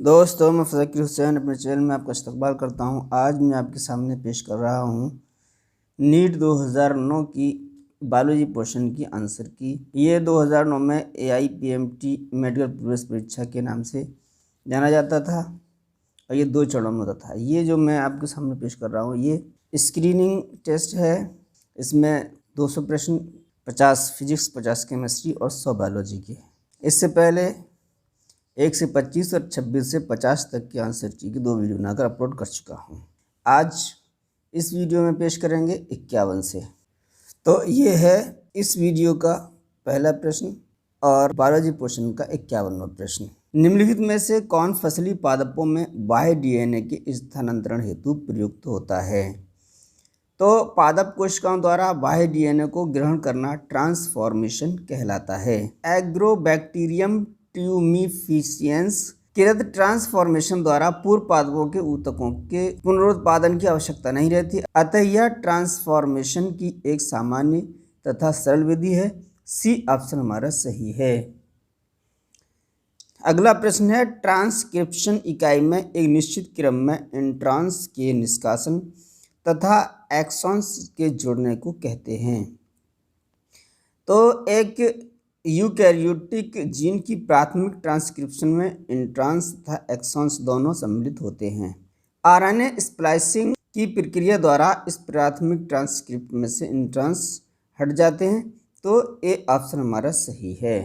दोस्तों, मैं फ़ज़ाकिर हुसैन अपने चैनल में आपका इस्तकबाल करता हूं। आज मैं आपके सामने पेश कर रहा हूं नीट 2009 की बायोलॉजी पोर्शन की आंसर की। ये 2009 में AIPMT मेडिकल प्रवेश परीक्षा के नाम से जाना जाता था और ये 2 चरणों में होता था। ये जो मैं आपके सामने पेश कर रहा हूँ ये स्क्रीनिंग टेस्ट है। इसमें 200 प्रश्न, 50 फिजिक्स, 50 केमिस्ट्री और 100 बायोलॉजी के। इससे पहले 1 से 25 और 26 से 50 तक की आंसर की 2 वीडियो बनाकर अपलोड कर चुका हूँ। आज इस वीडियो में पेश करेंगे 51 से। तो ये है इस वीडियो का पहला प्रश्न और बायोलॉजी पोर्शन का 51वां प्रश्न। निम्नलिखित में से कौन फसली पादपों में बाह्य DNA के स्थानांतरण हेतु प्रयुक्त होता है? तो पादप कोशिकाओं द्वारा बाह्य DNA को ग्रहण करना ट्रांसफॉर्मेशन कहलाता है। एग्रोबैक्टीरियम ट्यूमिफिशियंस किरत ट्रांसफॉर्मेशन द्वारा पूर्व पादपों के ऊतकों के पुनरुत्पादन की आवश्यकता नहीं रहती, अतः यह ट्रांसफॉर्मेशन की एक सामान्य तथा सरल विधि है। सी ऑप्शन हमारा सही है। अगला प्रश्न है, ट्रांसक्रिप्शन इकाई में एक निश्चित क्रम में इंट्रॉन्स के निष्कासन तथा एक्सॉन्स के जुड़ने को कहते हैं। तो एक यूकैरियोटिक जीन की प्राथमिक ट्रांसक्रिप्शन में इंट्रॉन्स तथा एक्सॉन्स दोनों सम्मिलित होते हैं। RNA स्प्लाइसिंग की प्रक्रिया द्वारा इस प्राथमिक ट्रांसक्रिप्ट में से इंट्रॉन्स हट जाते हैं। तो ए ऑप्शन हमारा सही है।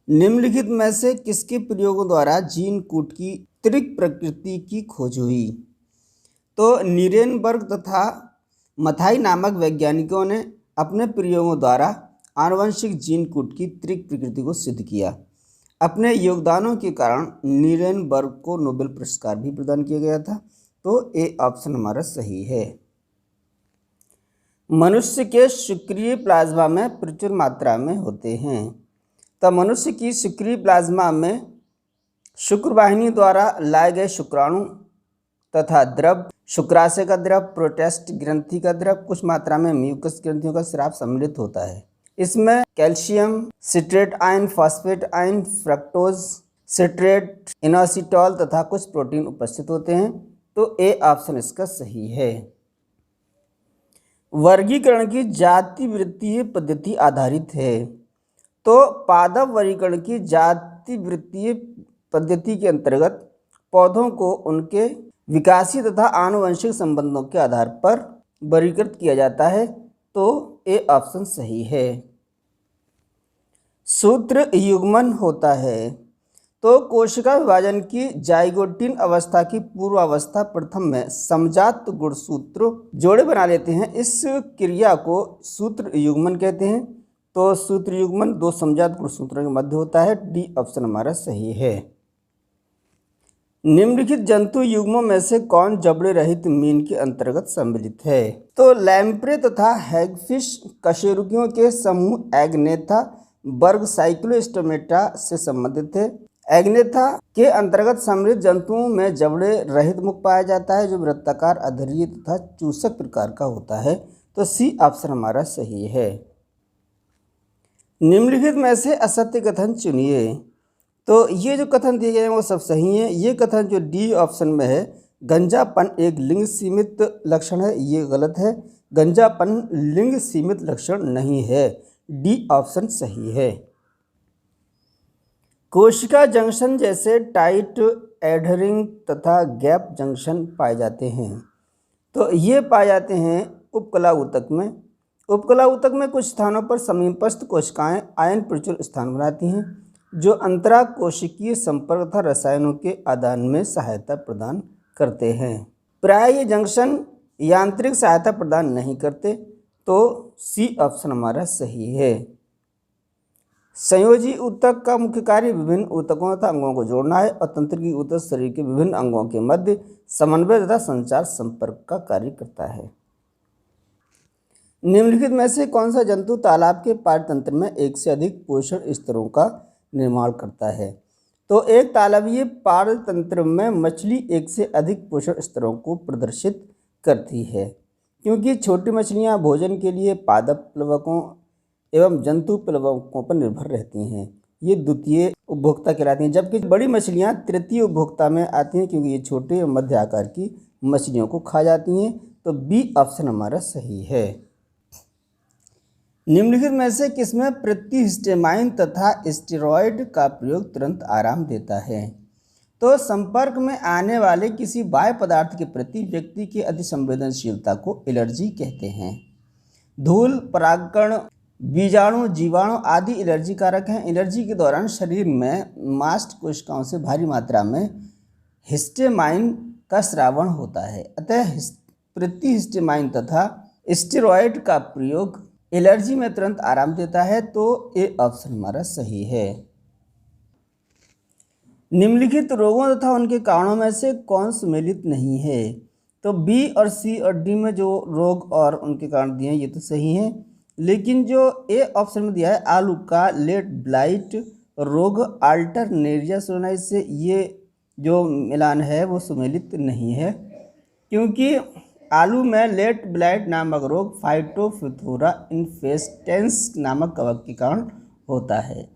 निम्नलिखित में से किसके प्रयोगों द्वारा जीन कूट की त्रिक प्रकृति की खोज हुई? तो नीरेनबर्ग तथा मथाई नामक वैज्ञानिकों ने अपने प्रयोगों द्वारा आनुवंशिक जीन कूट की त्रिक प्रकृति को सिद्ध किया। अपने योगदानों के कारण नीरेनबर्ग को नोबेल पुरस्कार भी प्रदान किया गया था। तो ए ऑप्शन हमारा सही है। मनुष्य के शुक्रीय प्लाज्मा में प्रचुर मात्रा में होते हैं। तो मनुष्य की शुक्रीय प्लाज्मा में शुक्रवाहिनी द्वारा लाए गए शुक्राणु तथा द्रव, शुक्राशय का द्रव, प्रोटेस्ट ग्रंथि का द्रव, कुछ मात्रा में म्यूकस ग्रंथियों का स्राव सम्मिलित होता है। इसमें calcium citrate ion, phosphate ion, fructose citrate, inositol तथा कुछ प्रोटीन उपस्थित होते हैं। तो ए ऑप्शन इसका सही है। वर्गीकरण की जातिवृत्तीय पद्धति आधारित है। तो पादप वर्गीकरण की जातिवृत्तीय पद्धति के अंतर्गत पौधों को उनके विकासीय तथा आनुवंशिक संबंधों के आधार पर वर्गीकृत किया जाता है। तो ए ऑप्शन सही है। सूत्र युग्मन होता है। तो कोशिका विभाजन की जाइगोटिन अवस्था की पूर्वावस्था प्रथम में समजात गुणसूत्र जोड़े बना लेते हैं। इस क्रिया को सूत्र युग्मन कहते हैं। तो सूत्र युग्मन 2 समजात गुणसूत्रों के मध्य होता है। डी ऑप्शन हमारा सही है। निम्नलिखित जंतु युग्मों में से कौन जबड़े रहित मीन के अंतर्गत सम्मिलित है? तो लैम्प्रे तथा हैगफिश कशेरुकियों के समूह एग्नेथा वर्ग साइक्लोस्टोमेटा से संबंधित है। एग्नेथा के अंतर्गत सम्मिलित जंतुओं में जबड़े रहित मुख पाया जाता है, जो वृत्ताकार, अधरीय तथा चूसक प्रकार का होता है। तो सी ऑप्शन हमारा सही है। निम्नलिखित में से असत्य कथन चुनिए। तो ये जो कथन दिए गए हैं वो सब सही हैं। ये कथन जो डी ऑप्शन में है, गंजापन एक लिंग सीमित लक्षण है, ये गलत है। गंजापन लिंग सीमित लक्षण नहीं है। डी ऑप्शन सही है। कोशिका जंक्शन जैसे टाइट, एडहरिंग तथा गैप जंक्शन पाए जाते हैं। तो ये पाए जाते हैं उपकला ऊतक में। उपकला ऊतक में कुछ स्थानों पर समीपस्थ कोशिकाएं आयन प्रचुर स्थान बनाती हैं, जो अंतरा कोशिकीय संपर्क तथा रसायनों के आदान में सहायता प्रदान करते हैं। प्राय ये जंक्शन यांत्रिक सहायता प्रदान नहीं करते। तो सी ऑप्शन हमारा सही है। संयोजी ऊतक का मुख्य कार्य विभिन्न ऊतकों तथा अंगों को जोड़ना है और तंत्रिकी ऊतक शरीर के विभिन्न अंगों के मध्य समन्वय तथा संचार संपर्क का कार्य करता है। निम्नलिखित में से कौन सा जंतु तालाब के पारतंत्र में एक से अधिक पोषण स्तरों का निर्माण करता है? तो एक तालवीय पारतंत्र में मछली एक से अधिक पोषण स्तरों को प्रदर्शित करती है, क्योंकि छोटी मछलियां भोजन के लिए पादप प्लवकों एवं जंतु प्लवकों पर निर्भर रहती हैं। ये द्वितीय उपभोक्ता कहलाती हैं, जबकि बड़ी मछलियाँ तृतीय उपभोक्ता में आती हैं क्योंकि ये छोटे और मध्य आकार की मछलियों को खा जाती हैं। तो बी ऑप्शन हमारा सही है। निम्नलिखित में से किसमें प्रतिहिस्टेमाइन तथा स्टेरॉयड का प्रयोग तुरंत आराम देता है? तो संपर्क में आने वाले किसी बाह्य पदार्थ के प्रति व्यक्ति की अतिसंवेदनशीलता को एलर्जी कहते हैं। धूल, परागकण, बीजाणु, जीवाणु आदि एलर्जी कारक हैं। एलर्जी के दौरान शरीर में मास्ट कोशिकाओं से भारी मात्रा में हिस्टेमाइन का स्रावण होता है। अतः प्रतिहिस्टेमाइन तथा स्टेरॉयड का प्रयोग एलर्जी में तुरंत आराम देता है। तो ए ऑप्शन हमारा सही है। निम्नलिखित रोगों तथा उनके कारणों में से कौन सम्मिलित नहीं है? तो बी और सी और डी में जो रोग और उनके कारण दिए हैं ये तो सही हैं, लेकिन जो ए ऑप्शन में दिया है आलू का लेट ब्लाइट रोग अल्टरनेरिया सोनाइस से, ये जो मिलान है वो सम्मिलित नहीं है, क्योंकि आलू में लेट ब्लाइट नामक रोग फाइटोफथोरा इन्फेस्टेंस नामक कवक के कारण होता है,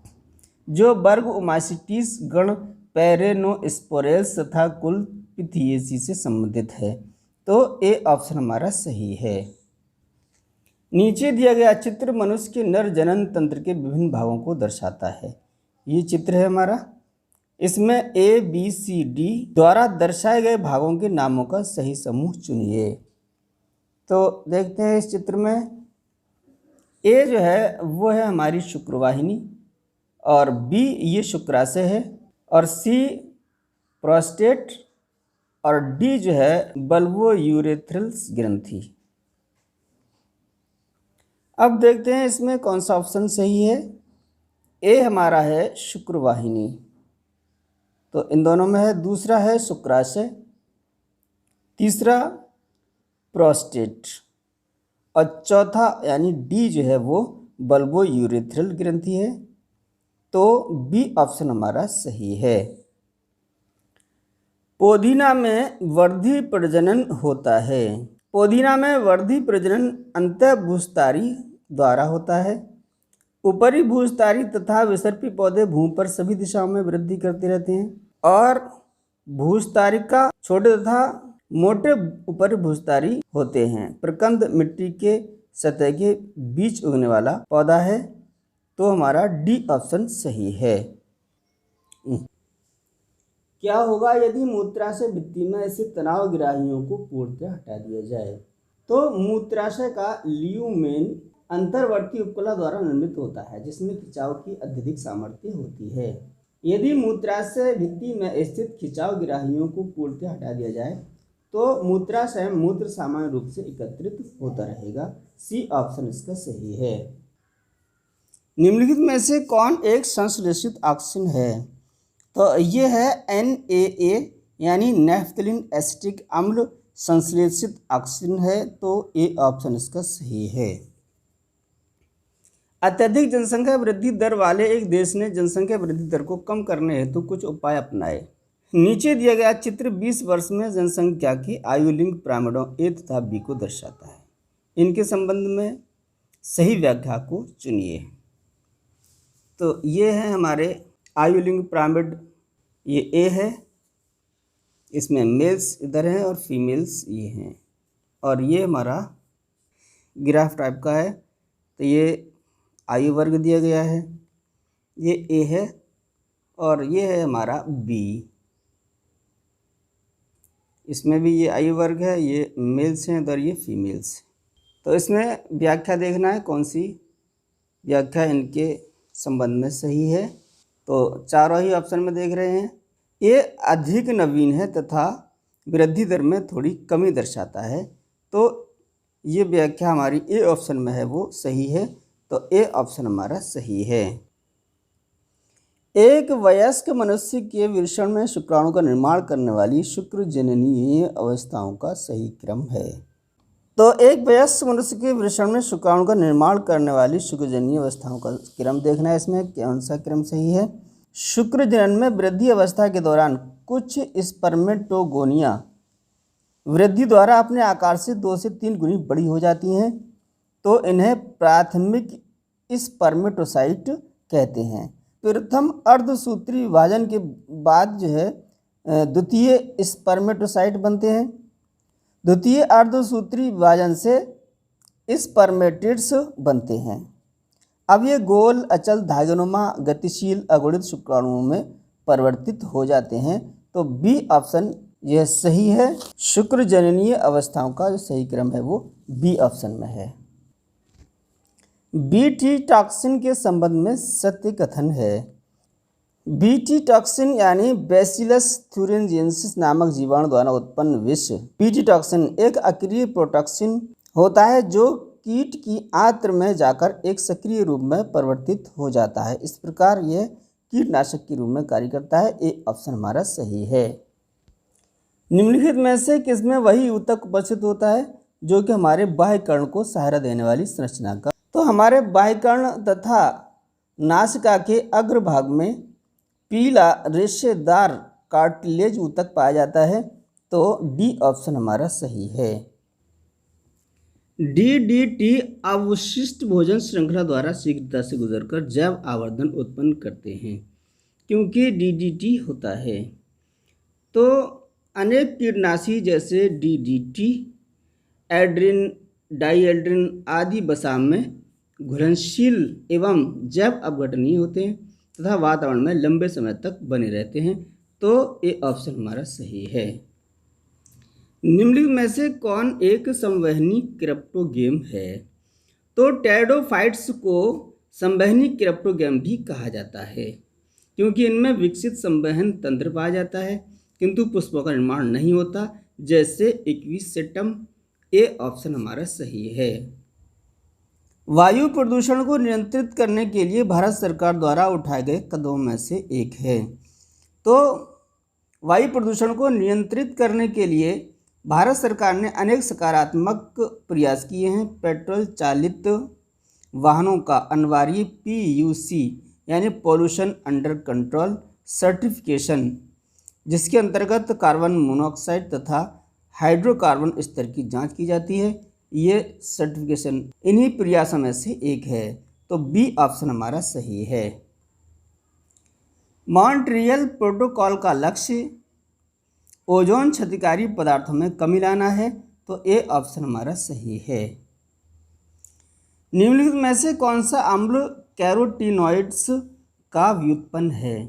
जो वर्ग ओमाइसीट्स गण पेरेनोस्पोरेल्स तथा कुल पिथियेसी से संबंधित है। तो ए ऑप्शन हमारा सही है। नीचे दिया गया चित्र मनुष्य के नर जनन तंत्र के विभिन्न भागों को दर्शाता है। ये चित्र है हमारा, इसमें ए बी सी डी द्वारा दर्शाए गए भागों के नामों का सही समूह चुनिए। तो देखते हैं इस चित्र में, ए जो है वो है हमारी शुक्रवाहिनी, और बी ये शुक्राशय है, और सी प्रोस्टेट, और डी जो है बल्बोयूरेथ्रल्स ग्रंथि। अब देखते हैं इसमें कौन सा ऑप्शन सही है। ए हमारा है शुक्रवाहिनी, तो इन दोनों में है। दूसरा है शुक्राशय, तीसरा प्रोस्टेट, और चौथा यानी डी जो है वो बल्बोयूरेथ्रल ग्रंथि है। तो बी ऑप्शन हमारा सही है। पोदीना में वर्धी प्रजनन होता है। पोदीना में वर्धी प्रजनन अंतःभूस्तारी द्वारा होता है। ऊपरी भूस्तारी तथा विसर्पी पौधे भूमि पर सभी दिशाओं में वृद्धि करते रहते हैं, और भूस्तारिका छोटे तथा मोटे ऊपरी भूस्तारी होते हैं। प्रकंद मिट्टी के सतह के बीच उगने वाला पौधा है। तो हमारा डी ऑप्शन सही है। क्या होगा यदि मूत्राशय भित्ति में स्थित तनाव ग्राहियों को पूर्णतः हटा दिया जाए? तो मूत्राशय का ल्यूमेन अंतर्वर्ती उपकला द्वारा निर्मित होता है, जिसमें खिंचाव की अत्यधिक सामर्थ्य होती है। यदि मूत्राशय भित्ति में स्थित खिंचाव ग्राहियों को पूर्णतः हटा दिया जाए तो मूत्राशय मूत्र सामान्य रूप से एकत्रित होता रहेगा। सी ऑप्शन इसका सही है। निम्नलिखित में से कौन एक संश्लेषित ऑक्सीजन है? तो ये है NaA यानी नैफ्थलीन एसिटिक अम्ल संश्लेषित ऑक्सीजन है। तो ए ऑप्शन इसका सही है। अत्यधिक जनसंख्या वृद्धि दर वाले एक देश ने जनसंख्या वृद्धि दर को कम करने हेतु कुछ उपाय अपनाए। नीचे दिया गया चित्र 20 वर्ष में जनसंख्या की आयु लिंग पिरामिडों ए तथा बी को दर्शाता है। इनके संबंध में सही व्याख्या को चुनिए। तो ये है हमारे आयु लिंग पिरामिड, ये ए है, इसमें मेल्स इधर हैं और फीमेल्स ये हैं, और ये हमारा ग्राफ टाइप का है। तो ये आयु वर्ग दिया गया है, ये ए है, और ये है हमारा बी। इसमें भी ये आयु वर्ग है, ये मेल्स हैं और ये फीमेल्स। तो इसमें व्याख्या देखना है कौन सी व्याख्या इनके संबंध में सही है। तो चारों ही ऑप्शन में देख रहे हैं। ये अधिक नवीन है तथा वृद्धि दर में थोड़ी कमी दर्शाता है। तो ये व्याख्या हमारी ए ऑप्शन में है वो सही है। तो ए ऑप्शन हमारा सही है। एक वयस्क मनुष्य के वृषण में शुक्राणु का निर्माण करने वाली शुक्रजननीय अवस्थाओं का सही क्रम है। तो एक वयस्क मनुष्य के वृषण में शुक्राणु का निर्माण करने वाली शुक्रजननीय अवस्थाओं का क्रम देखना है। इसमें कौन सा क्रम सही है? शुक्र जनन में वृद्धि अवस्था के दौरान कुछ स्पर्मेटोगोनिया वृद्धि द्वारा अपने आकार से 2 से 3 गुनी बड़ी हो जाती हैं। तो इन्हें प्राथमिक स्पर्मेटोसाइट कहते हैं। प्रथम अर्धसूत्री विभाजन के बाद जो है द्वितीय स्पर्मेटोसाइट बनते हैं। द्वितीय अर्धसूत्री विभाजन से स्पर्मेटिड्स बनते हैं। अब ये गोल अचल धागेनुमा गतिशील अगुणित शुक्राणुओं में परिवर्तित हो जाते हैं। तो बी ऑप्शन यह सही है। शुक्र जननीय अवस्थाओं का जो सही क्रम है वो बी ऑप्शन में है। बीटी टॉक्सिन के संबंध में सत्य कथन है। बीटी टॉक्सिन यानी बैसिलस थ्यूरेंजिएंसिस नामक जीवाणु द्वारा उत्पन्न विष बीटी टॉक्सिन एक अक्रिय प्रोटॉक्सिन होता है जो कीट की आंत्र में जाकर एक सक्रिय रूप में परिवर्तित हो जाता है। इस प्रकार यह कीटनाशक के रूप में कार्य करता है। ए ऑप्शन हमारा सही है। निम्नलिखित में से किसमें वही ऊतक उपस्थित होता है जो कि हमारे बाह्यकर्ण को सहारा देने वाली संरचना का। तो हमारे बाह्यकर्ण तथा नासिका के अग्रभाग में पीला रेशेदार कार्टिलेज ऊतक पाया जाता है। तो डी ऑप्शन हमारा सही है। डीडीटी अवशिष्ट भोजन श्रृंखला द्वारा शीघ्रता से गुजरकर जैव आवर्धन उत्पन्न करते हैं क्योंकि डीडीटी होता है। तो अनेक कीटनाशी जैसे डीडीटी, एड्रिन, डाइएड्रिन आदि वसा में घुलनशील एवं जैव अपघटनीय होते हैं तथा वातावरण में लंबे समय तक बने रहते हैं। तो ये ऑप्शन हमारा सही है। निम्नलिखित में से कौन एक संवहनी क्रिप्टोगेम है। तो टेरिडोफाइट्स को संवहनी क्रिप्टोगेम भी कहा जाता है क्योंकि इनमें विकसित संवहन तंत्र पाया जाता है किंतु पुष्पों का निर्माण नहीं होता जैसे इक्विसेटम। ए ऑप्शन हमारा सही है। वायु प्रदूषण को नियंत्रित करने के लिए भारत सरकार द्वारा उठाए गए कदमों में से एक है। तो वायु प्रदूषण को नियंत्रित करने के लिए भारत सरकार ने अनेक सकारात्मक प्रयास किए हैं। पेट्रोल चालित वाहनों का अनिवार्य PUC यानी पोल्यूशन अंडर कंट्रोल सर्टिफिकेशन, जिसके अंतर्गत कार्बन मोनोऑक्साइड तथा हाइड्रोकार्बन स्तर की जांच की जाती है। ये सर्टिफिकेशन इन्हीं प्रयासों में से एक है। तो बी ऑप्शन हमारा सही है। मॉन्ट्रियल प्रोटोकॉल का लक्ष्य ओजोन क्षतिकारी पदार्थों में कमी लाना है। तो ए ऑप्शन हमारा सही है। निम्नलिखित में से कौन सा अम्ल कैरोटीनॉइड्स का व्युत्पन्न है।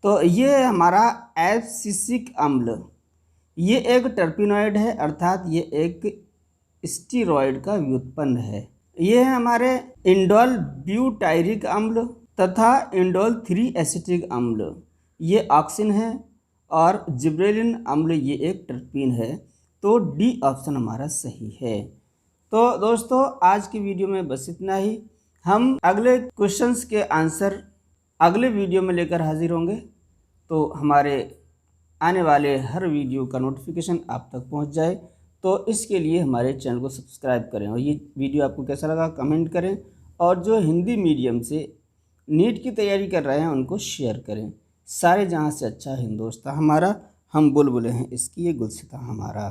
तो ये हमारा एब्सिसिक अम्ल, ये एक टर्पिनॉइड है अर्थात ये एक स्टीरॉयड का व्युत्पन्न है। ये है हमारे इंडोल ब्यूटायरिक अम्ल तथा इंडोल 3 एसिटिक अम्ल, ये ऑक्सिन है और जिब्रेलिन अम्ल ये एक टर्पीन है। तो डी ऑप्शन हमारा सही है। तो दोस्तों आज की वीडियो में बस इतना ही। हम अगले क्वेश्चंस के आंसर अगले वीडियो में लेकर हाजिर होंगे। तो हमारे आने वाले हर वीडियो का नोटिफिकेशन आप तक पहुंच जाए तो इसके लिए हमारे चैनल को सब्सक्राइब करें और ये वीडियो आपको कैसा लगा कमेंट करें और जो हिंदी मीडियम से नीट की तैयारी कर रहे हैं उनको शेयर करें। सारे जहां से अच्छा हिंदुस्तान हमारा, हम बुलबुलें हैं इसकी, ये गुलसिता हमारा।